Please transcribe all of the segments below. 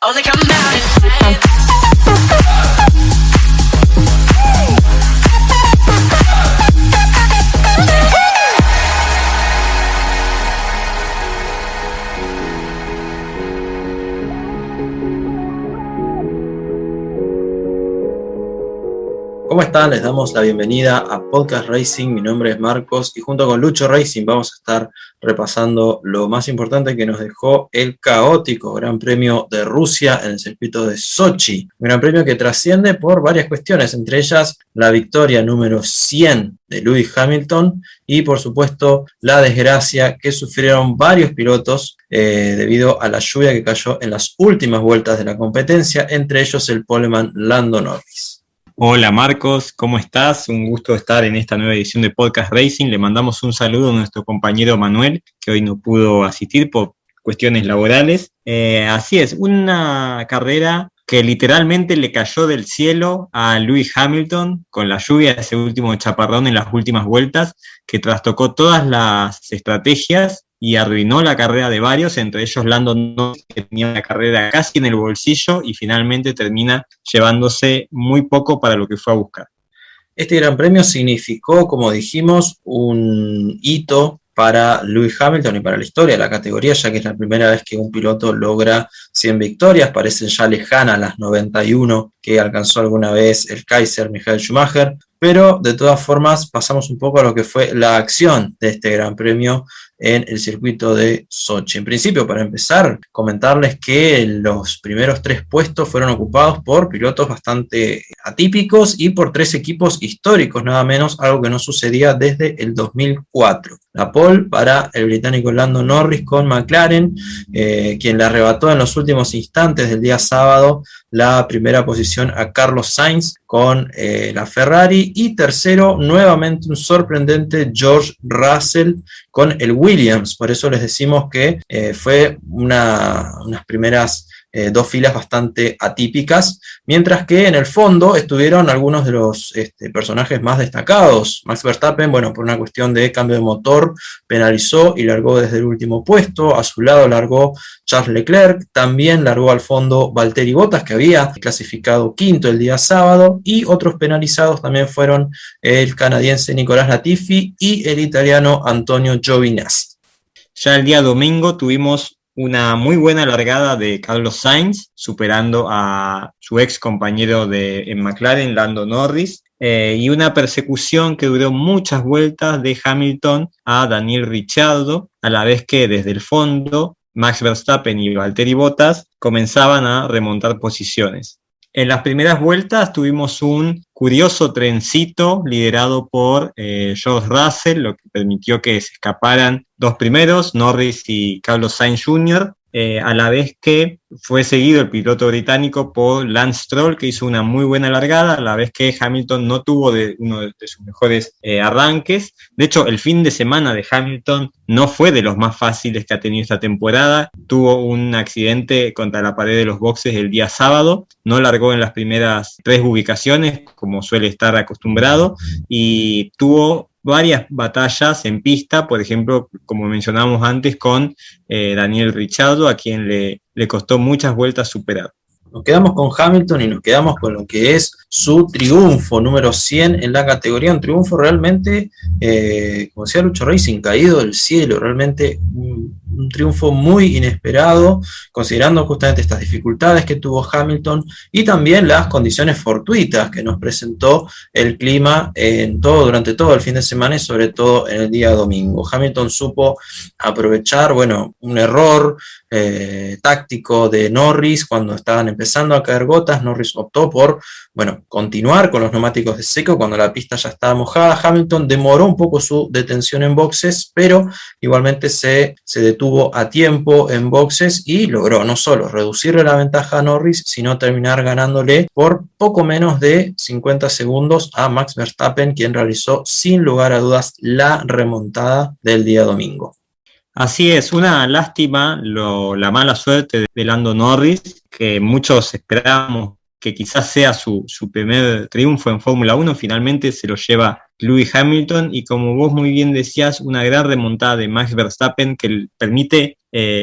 Only come out at night. ¿Cómo están? Les damos la bienvenida a Podcast Racing. Mi nombre es Marcos y junto con Lucho Racing vamos a estar repasando lo más importante que nos dejó el caótico Gran Premio de Rusia en el circuito de Sochi. Un Gran Premio que trasciende por varias cuestiones, entre ellas la victoria número 100 de Lewis Hamilton y por supuesto la desgracia que sufrieron varios pilotos debido a la lluvia que cayó en las últimas vueltas de la competencia, entre ellos el poleman Lando Norris. Hola Marcos, ¿cómo estás? Un gusto estar en esta nueva edición de Podcast Racing. Le mandamos un saludo a nuestro compañero Manuel, que hoy no pudo asistir por cuestiones laborales. Así es, una carrera que literalmente le cayó del cielo a Lewis Hamilton con la lluvia, ese último chaparrón en las últimas vueltas, que trastocó todas las estrategias y arruinó la carrera de varios, entre ellos Lando Norris, que tenía la carrera casi en el bolsillo y finalmente termina llevándose muy poco para lo que fue a buscar. Este Gran Premio significó, como dijimos, un hito para Lewis Hamilton y para la historia de la categoría, ya que es la primera vez que un piloto logra 100 victorias, parecen ya lejanas las 91 que alcanzó alguna vez el Kaiser Michael Schumacher, pero de todas formas pasamos un poco a lo que fue la acción de este Gran Premio en el circuito de Sochi. En principio, para empezar, comentarles que los primeros 3 puestos fueron ocupados por pilotos bastante atípicos y por 3 equipos históricos, nada menos, algo que no sucedía desde el 2004. La pole para el británico Lando Norris con McLaren, quien le arrebató en los últimos instantes del día sábado la primera posición a Carlos Sainz con la Ferrari, y tercero nuevamente un sorprendente George Russell con el Williams. Por eso les decimos que fue unas primeras 2 filas bastante atípicas, mientras que en el fondo estuvieron algunos de los personajes más destacados. Max Verstappen, bueno, por una cuestión de cambio de motor, penalizó y largó desde el último puesto. A su lado largó Charles Leclerc, también largó al fondo Valtteri Bottas, que había clasificado quinto el día sábado, y otros penalizados también fueron el canadiense Nicolás Latifi y el italiano Antonio Giovinazzi. Ya el día domingo tuvimos una muy buena largada de Carlos Sainz, superando a su ex compañero en McLaren, Lando Norris, y una persecución que duró muchas vueltas de Hamilton a Daniel Ricciardo, a la vez que desde el fondo Max Verstappen y Valtteri Bottas comenzaban a remontar posiciones. En las primeras vueltas tuvimos un curioso trencito liderado por George Russell, lo que permitió que se escaparan 2 primeros, Norris y Carlos Sainz Jr., a la vez que fue seguido el piloto británico por Lance Stroll, que hizo una muy buena largada, a la vez que Hamilton no tuvo uno de sus mejores arranques. De hecho, el fin de semana de Hamilton no fue de los más fáciles que ha tenido esta temporada. Tuvo un accidente contra la pared de los boxes el día sábado, no largó en las primeras 3 ubicaciones, como suele estar acostumbrado, y tuvo varias batallas en pista, por ejemplo, como mencionábamos antes, con Daniel Ricciardo, a quien le costó muchas vueltas superar. Nos quedamos con Hamilton y nos quedamos con lo que es su triunfo número 100 en la categoría, un triunfo realmente, como decía Lucho Racing, caído del cielo, realmente un triunfo muy inesperado, considerando justamente estas dificultades que tuvo Hamilton y también las condiciones fortuitas que nos presentó el clima durante todo el fin de semana y sobre todo en el día domingo. Hamilton supo aprovechar, un error táctico de Norris cuando estaban empezando a caer gotas. Norris optó por continuar con los neumáticos de seco cuando la pista ya estaba mojada. Hamilton demoró un poco su detención en boxes, pero igualmente se detuvo a tiempo en boxes y logró no solo reducirle la ventaja a Norris, sino terminar ganándole por poco menos de 50 segundos a Max Verstappen, quien realizó sin lugar a dudas la remontada del día domingo. Así es, una lástima la mala suerte de Lando Norris, que muchos esperábamos que quizás sea su primer triunfo en Fórmula 1, finalmente se lo lleva Lewis Hamilton, y como vos muy bien decías, una gran remontada de Max Verstappen que permite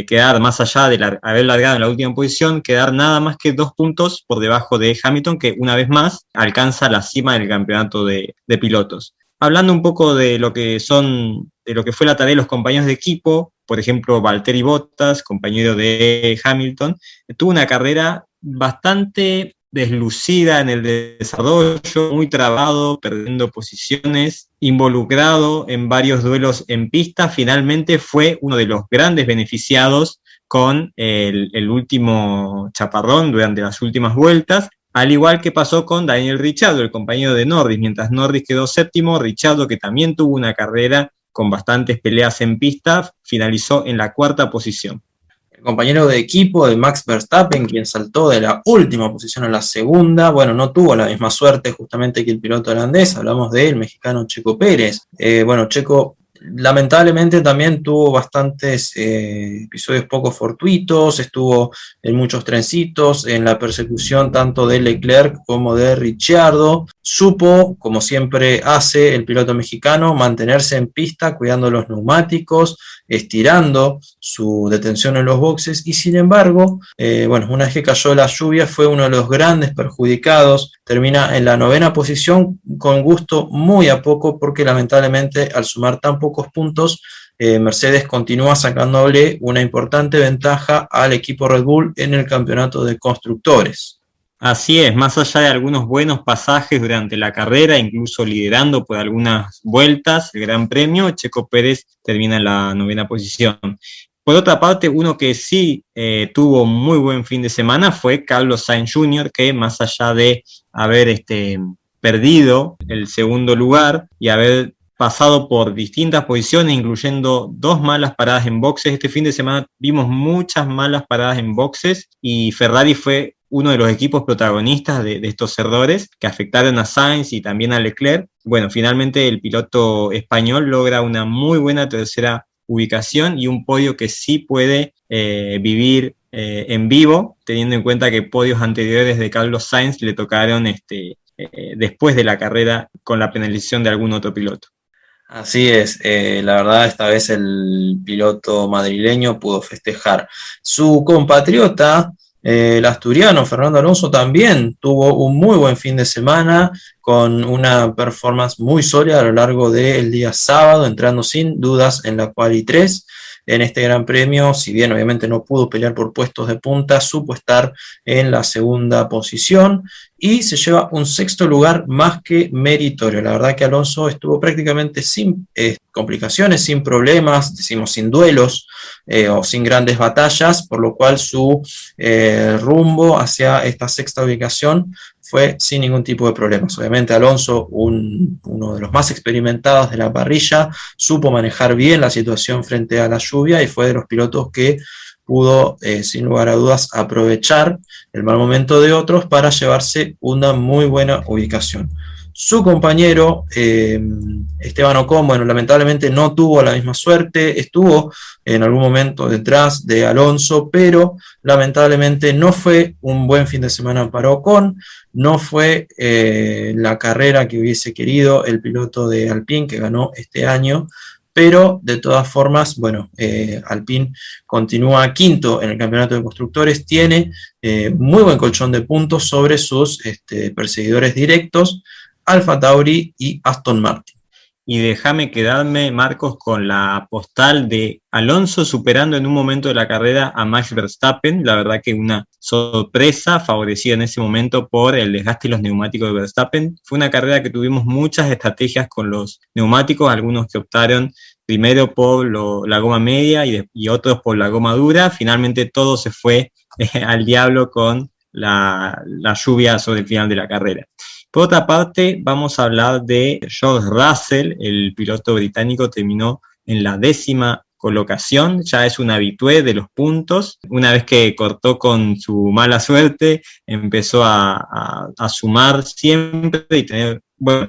quedar más allá de haber largado en la última posición, quedar nada más que 2 puntos por debajo de Hamilton, que una vez más alcanza la cima del campeonato de pilotos. Hablando un poco de lo que fue la tarea de los compañeros de equipo, por ejemplo, Valtteri Bottas, compañero de Hamilton, tuvo una carrera bastante deslucida en el desarrollo, muy trabado, perdiendo posiciones, involucrado en varios duelos en pista. Finalmente fue uno de los grandes beneficiados con el último chaparrón durante las últimas vueltas, al igual que pasó con Daniel Ricciardo, el compañero de Norris. Mientras Norris quedó séptimo, Ricciardo, que también tuvo una carrera con bastantes peleas en pista, finalizó en la 4ª posición. El compañero de equipo de Max Verstappen, quien saltó de la última posición a la 2ª, bueno, no tuvo la misma suerte justamente que el piloto holandés, hablamos del mexicano Checo Pérez. Checo lamentablemente también tuvo bastantes episodios poco fortuitos, estuvo en muchos trencitos, en la persecución tanto de Leclerc como de Ricciardo. Supo, como siempre hace el piloto mexicano, mantenerse en pista, cuidando los neumáticos, estirando su detención en los boxes, y sin embargo, una vez que cayó la lluvia, fue uno de los grandes perjudicados. Termina en la 9ª posición, con gusto muy a poco, porque lamentablemente al sumar tan pocos puntos, Mercedes continúa sacándole una importante ventaja al equipo Red Bull en el campeonato de constructores. Así es, más allá de algunos buenos pasajes durante la carrera, incluso liderando por algunas vueltas el Gran Premio, Checo Pérez termina en la 9ª posición. Por otra parte, uno que sí tuvo muy buen fin de semana fue Carlos Sainz Jr., que más allá de haber perdido el 2º lugar y haber pasado por distintas posiciones, incluyendo 2 malas paradas en boxes. Este fin de semana vimos muchas malas paradas en boxes y Ferrari fue uno de los equipos protagonistas de estos errores que afectaron a Sainz y también a Leclerc. Bueno, finalmente el piloto español logra una muy buena 3ª ubicación y un podio que sí puede vivir en vivo, teniendo en cuenta que podios anteriores de Carlos Sainz le tocaron después de la carrera con la penalización de algún otro piloto. Así es, la verdad esta vez el piloto madrileño pudo festejar. Su compatriota, el asturiano Fernando Alonso, también tuvo un muy buen fin de semana, con una performance muy sólida a lo largo del día sábado, entrando sin dudas en la quali 3. En este Gran Premio, si bien obviamente no pudo pelear por puestos de punta, supo estar en la 2ª posición y se lleva un 6º lugar más que meritorio. La verdad que Alonso estuvo prácticamente sin complicaciones, sin problemas, decimos sin duelos o sin grandes batallas, por lo cual su rumbo hacia esta 6ª ubicación fue sin ningún tipo de problemas. Obviamente Alonso, uno de los más experimentados de la parrilla, supo manejar bien la situación frente a la lluvia y fue de los pilotos que pudo, sin lugar a dudas, aprovechar el mal momento de otros para llevarse una muy buena ubicación. Su compañero, Esteban Ocon, lamentablemente no tuvo la misma suerte, estuvo en algún momento detrás de Alonso, pero lamentablemente no fue un buen fin de semana para Ocon, no fue la carrera que hubiese querido el piloto de Alpine, que ganó este año, pero de todas formas, Alpine continúa 5º en el campeonato de constructores, tiene muy buen colchón de puntos sobre sus perseguidores directos, Alfa Tauri y Aston Martin. Y déjame quedarme, Marcos, con la postal de Alonso superando en un momento de la carrera a Max Verstappen. La verdad que una sorpresa, favorecida en ese momento por el desgaste de los neumáticos de Verstappen. Fue una carrera que tuvimos muchas estrategias con los neumáticos, algunos que optaron primero por la goma media y otros por la goma dura. Finalmente todo se fue al diablo con la lluvia sobre el final de la carrera. Por otra parte, vamos a hablar de George Russell, el piloto británico terminó en la 10ª colocación, ya es un habitué de los puntos. Una vez que cortó con su mala suerte, empezó a sumar siempre y tener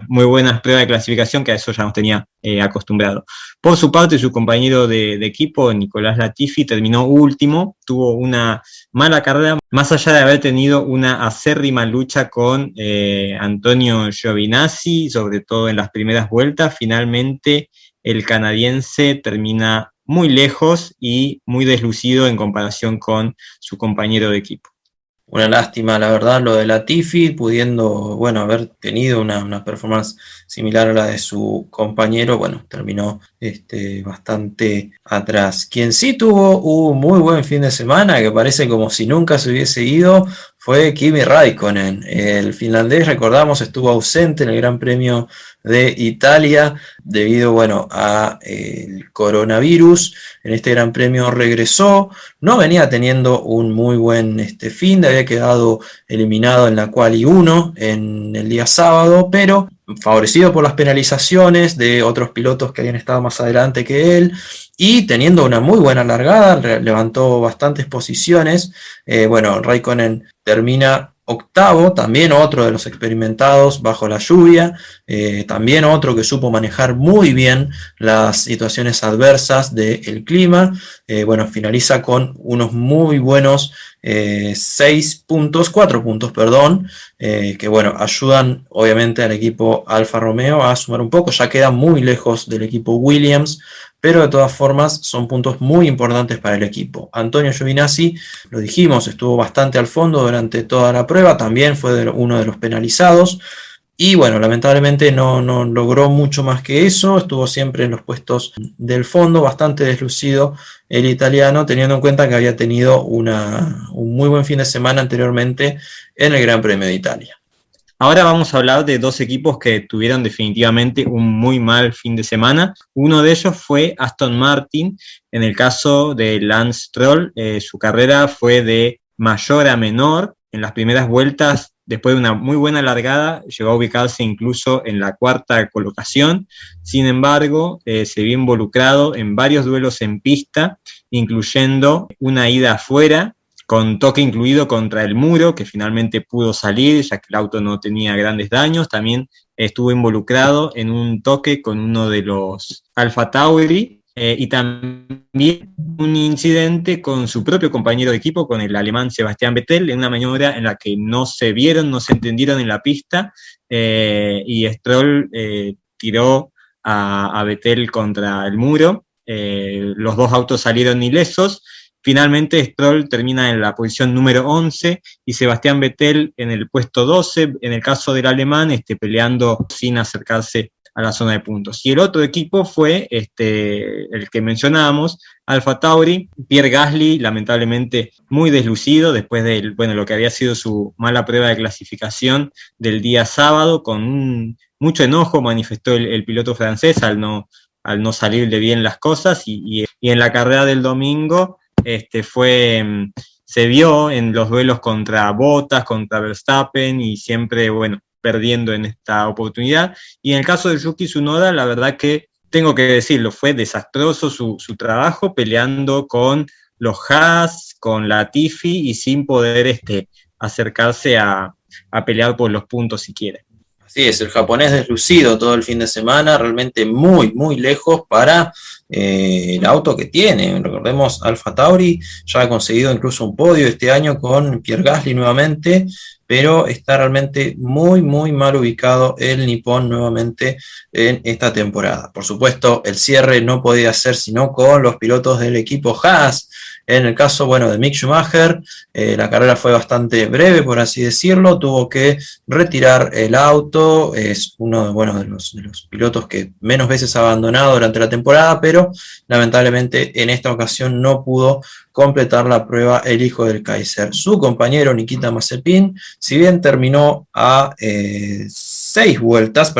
muy buenas pruebas de clasificación, que a eso ya nos tenía acostumbrado. Por su parte, su compañero de equipo, Nicolás Latifi, terminó último, tuvo una mala carrera, más allá de haber tenido una acérrima lucha con Antonio Giovinazzi, sobre todo en las primeras vueltas. Finalmente el canadiense termina muy lejos y muy deslucido en comparación con su compañero de equipo. Una lástima, la verdad, lo de Latifi, pudiendo, bueno, haber tenido una performance similar a la de su compañero, bueno, terminó bastante atrás. Quien sí tuvo un muy buen fin de semana, que parece como si nunca se hubiese ido, fue Kimi Räikkönen. El finlandés, recordamos, estuvo ausente en el Gran Premio de Italia debido, bueno, a el coronavirus. En este Gran Premio regresó, no venía teniendo un muy buen fin, había quedado eliminado en la quali 1 en el día sábado, pero favorecido por las penalizaciones de otros pilotos que habían estado más adelante que él, y teniendo una muy buena largada, levantó bastantes posiciones. Bueno, Raikkonen termina octavo, también otro de los experimentados bajo la lluvia, también otro que supo manejar muy bien las situaciones adversas del clima. Bueno, finaliza con unos muy buenos 4 puntos, perdón, que bueno, ayudan obviamente al equipo Alfa Romeo a sumar un poco, ya queda muy lejos del equipo Williams, pero de todas formas son puntos muy importantes para el equipo. Antonio Giovinazzi, lo dijimos, estuvo bastante al fondo durante toda la prueba, también fue uno de los penalizados, y bueno, lamentablemente no logró mucho más que eso, estuvo siempre en los puestos del fondo, bastante deslucido el italiano, teniendo en cuenta que había tenido un muy buen fin de semana anteriormente en el Gran Premio de Italia. Ahora vamos a hablar de dos equipos que tuvieron definitivamente un muy mal fin de semana. Uno de ellos fue Aston Martin. En el caso de Lance Stroll, su carrera fue de mayor a menor. En las primeras vueltas, después de una muy buena largada, llegó a ubicarse incluso en la cuarta colocación. Sin embargo, se vio involucrado en varios duelos en pista, incluyendo una ida afuera, con toque incluido contra el muro, que finalmente pudo salir, ya que el auto no tenía grandes daños. También estuvo involucrado en un toque con uno de los Alfa Tauri, y también un incidente con su propio compañero de equipo, con el alemán Sebastián Vettel, en una maniobra en la que no se vieron, no se entendieron en la pista, y Stroll tiró a Vettel contra el muro. Los dos autos salieron ilesos. Finalmente Stroll termina en la posición número 11 y Sebastián Vettel en el puesto 12, en el caso del alemán, peleando sin acercarse a la zona de puntos. Y el otro equipo fue el que mencionábamos, Alfa Tauri. Pierre Gasly, lamentablemente muy deslucido después de lo que había sido su mala prueba de clasificación del día sábado, con mucho enojo manifestó el piloto francés al no salirle bien las cosas, y en la carrera del domingo se vio en los duelos contra Bottas, contra Verstappen, y siempre, perdiendo en esta oportunidad. Y en el caso de Yuki Tsunoda, la verdad que, tengo que decirlo, fue desastroso su trabajo, peleando con los Haas, con Latifi, y sin poder acercarse a pelear por los puntos siquiera. Así es, el japonés deslucido todo el fin de semana, realmente muy, muy lejos para el auto que tiene. Recordemos, Alfa Tauri ya ha conseguido incluso un podio este año con Pierre Gasly nuevamente, pero está realmente muy, muy mal ubicado el nipón nuevamente en esta temporada. Por supuesto, el cierre no podía ser sino con los pilotos del equipo Haas. En el caso, de Mick Schumacher, la carrera fue bastante breve, por así decirlo, tuvo que retirar el auto, es uno de los pilotos que menos veces ha abandonado durante la temporada, pero lamentablemente en esta ocasión no pudo completar la prueba el hijo del Kaiser. Su compañero Nikita Mazepin, si bien terminó a 2 vueltas,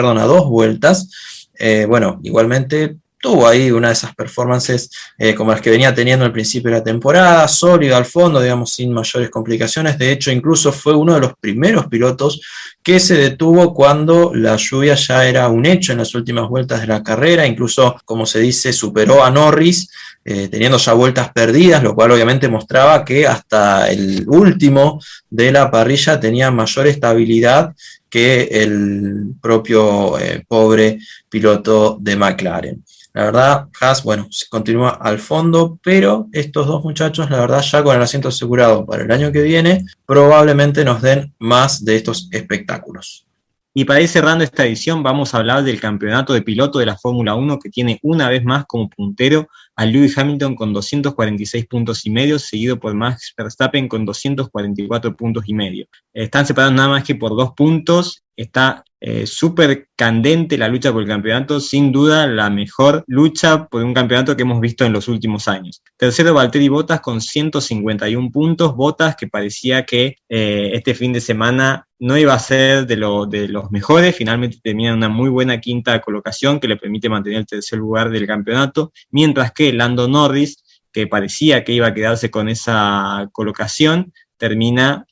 igualmente tuvo ahí una de esas performances como las que venía teniendo al principio de la temporada, sólido al fondo, digamos, sin mayores complicaciones. De hecho, incluso fue uno de los primeros pilotos que se detuvo cuando la lluvia ya era un hecho en las últimas vueltas de la carrera. Incluso, como se dice, superó a Norris, teniendo ya vueltas perdidas, lo cual obviamente mostraba que hasta el último de la parrilla tenía mayor estabilidad que el propio pobre piloto de McLaren. La verdad, Haas, se continúa al fondo, pero estos dos muchachos, la verdad, ya con el asiento asegurado para el año que viene, probablemente nos den más de estos espectáculos. Y para ir cerrando esta edición, vamos a hablar del campeonato de piloto de la Fórmula 1, que tiene una vez más como puntero a Lewis Hamilton con 246 puntos y medio, seguido por Max Verstappen con 244 puntos y medio. Están separados nada más que por 2 puntos. Está súper candente la lucha por el campeonato, sin duda la mejor lucha por un campeonato que hemos visto en los últimos años. Tercero, Valtteri Bottas con 151 puntos, Bottas que parecía que este fin de semana no iba a ser de los mejores, finalmente termina en una muy buena quinta colocación que le permite mantener el tercer lugar del campeonato, mientras que Lando Norris, que parecía que iba a quedarse con esa colocación, termina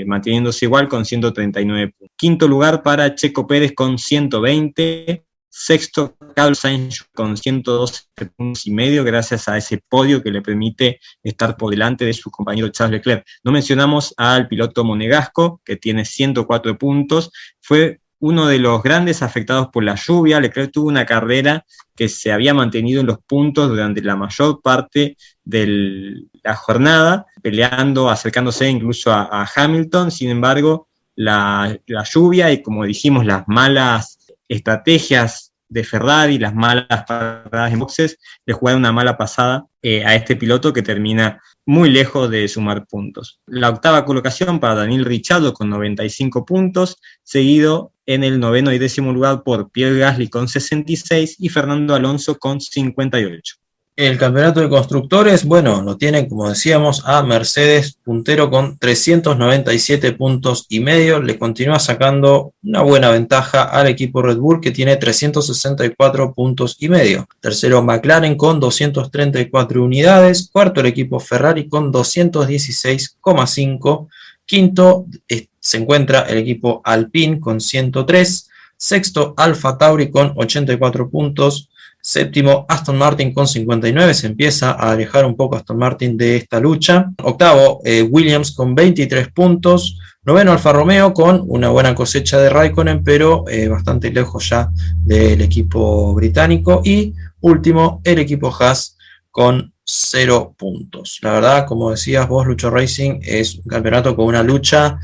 manteniéndose igual con 139 puntos. Quinto lugar para Checo Pérez con 120. Sexto, Carlos Sainz con 112 puntos y medio, gracias a ese podio que le permite estar por delante de su compañero Charles Leclerc. No mencionamos al piloto monegasco, que tiene 104 puntos. Fue uno de los grandes afectados por la lluvia. Leclerc tuvo una carrera que se había mantenido en los puntos durante la mayor parte de la jornada, peleando, acercándose incluso a Hamilton. Sin embargo, la lluvia y, como dijimos, las malas estrategias de Ferrari, las malas paradas en boxes, le jugaron una mala pasada a este piloto que termina muy lejos de sumar puntos. La octava colocación para Daniel Ricciardo con 95 puntos, seguido en el noveno y décimo lugar por Pierre Gasly con 66 y Fernando Alonso con 58. El campeonato de constructores, bueno, lo tienen, como decíamos, a Mercedes puntero con 397 puntos y medio. Le continúa sacando una buena ventaja al equipo Red Bull, que tiene 364 puntos y medio. Tercero, McLaren con 234 unidades. Cuarto, el equipo Ferrari con 216,5. Quinto, se encuentra el equipo Alpine con 103. Sexto, Alfa Tauri con 84 puntos. Séptimo, Aston Martin con 59, se empieza a alejar un poco Aston Martin de esta lucha. Octavo, Williams con 23 puntos. Noveno, Alfa Romeo con una buena cosecha de Raikkonen, pero bastante lejos ya del equipo británico. Y último, el equipo Haas con 0 puntos. La verdad, como decías vos, Lucho Racing es un campeonato con una lucha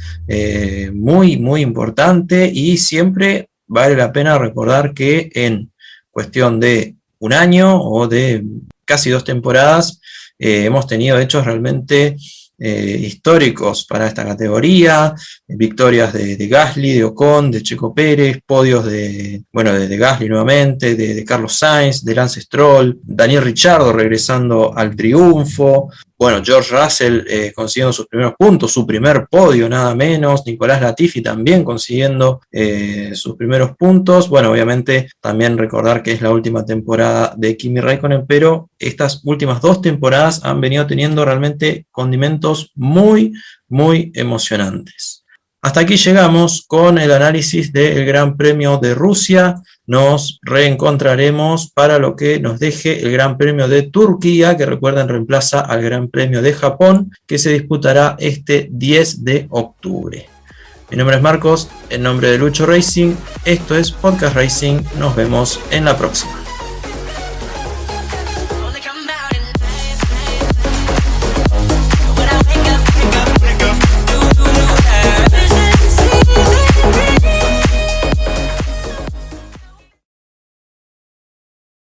muy, muy importante, y siempre vale la pena recordar que en cuestión de un año o de casi 2 temporadas hemos tenido hechos realmente históricos para esta categoría, victorias de Gasly, de Ocon, de Checo Pérez, podios de Gasly nuevamente, de Carlos Sainz, de Lance Stroll, Daniel Ricciardo regresando al triunfo, bueno, George Russell consiguiendo sus primeros puntos, su primer podio nada menos, Nicolás Latifi también consiguiendo sus primeros puntos. Bueno, obviamente también recordar que es la última temporada de Kimi Räikkönen, pero estas últimas 2 temporadas han venido teniendo realmente condimentos muy, muy emocionantes. Hasta aquí llegamos con el análisis del Gran Premio de Rusia. Nos reencontraremos para lo que nos deje el Gran Premio de Turquía, que recuerden reemplaza al Gran Premio de Japón, que se disputará este 10 de octubre. Mi nombre es Marcos, en nombre de Lucho Racing, esto es Podcast Racing, nos vemos en la próxima.